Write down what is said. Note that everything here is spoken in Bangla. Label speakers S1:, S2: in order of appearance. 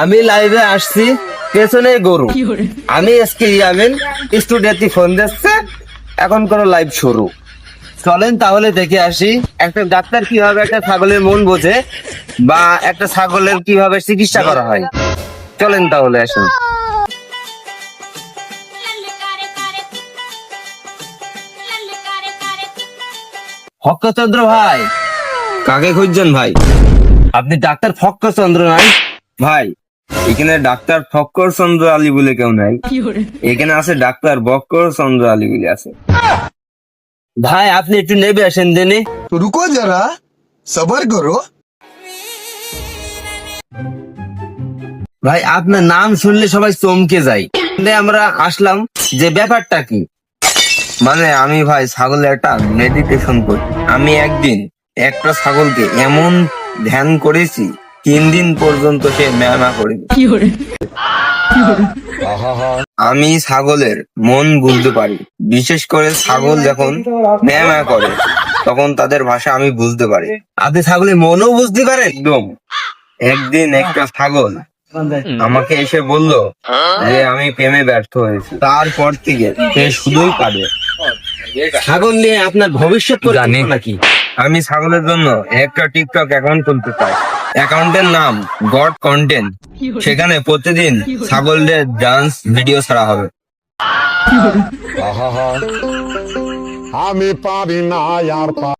S1: আমি লাইভে আসছি, পেছনে গরু। আমি আজকে ইয়ামিন স্টুডিওতে ফোন দিচ্ছে, এখন করো লাইভ শুরু। চলেন তাহলে দেখে আসি একটা ডাক্তার কিভাবে একটা ছাগলের মন বোঝে বা একটা ছাগলের কিভাবে চিকিৎসা করা হয়। চলেন তাহলে আসুন। ফক্কচন্দ্র ভাই, কাকে খুঁজছেন ভাই? আপনি ডাক্তার ফক্কচন্দ্র নাই ভাই? এখানে ডাক্তার ফক্কর চন্দ্র আলী বলে কেউ নাই, এখানে আছে ডাক্তার বক্কর চন্দ্র আলী বলে আছে। ভাই আপনি একটু নেবে আসেন দেনে।
S2: तो रुको जरा सबर करो।
S1: ভাই আপনার নাম শুনলে সবাই চমকে যায়। আমরা আসলাম যে ব্যাপারটা কি, মানে আমি ভাই ছাগলের একটা মেডিটেশন করি। আমি একদিন একটা ছাগলকে এমন ধ্যান করেছি 3 দিন পর্যন্ত সে ম্যামা করেনি। আমি ছাগলের মন বুঝতে পারি, বিশেষ করে ছাগল যখন ম্যামা করে তখন তাদের ভাষা আমি বুঝতে পারি। আপনি ছাগলের মনও বুঝতে পারেন একদম। একদিন একটা ছাগল আমাকে এসে বলল যে আমি প্রেমে ব্যর্থ হয়েছি, তারপর থেকে সে শুধুই কাঁদে। ছাগল নিয়ে আপনার ভবিষ্যৎ জানি নাকি? আমি ছাগলের জন্য একটা টিকটক অ্যাকাউন্ট খুলতে চাই। অ্যাকাউন্টের নাম গড কন্টেন্ট। সেখানে প্রতিদিন ছাগলদের ডান্স ভিডিও ছাড়া হবে।
S3: আমি পারি না আর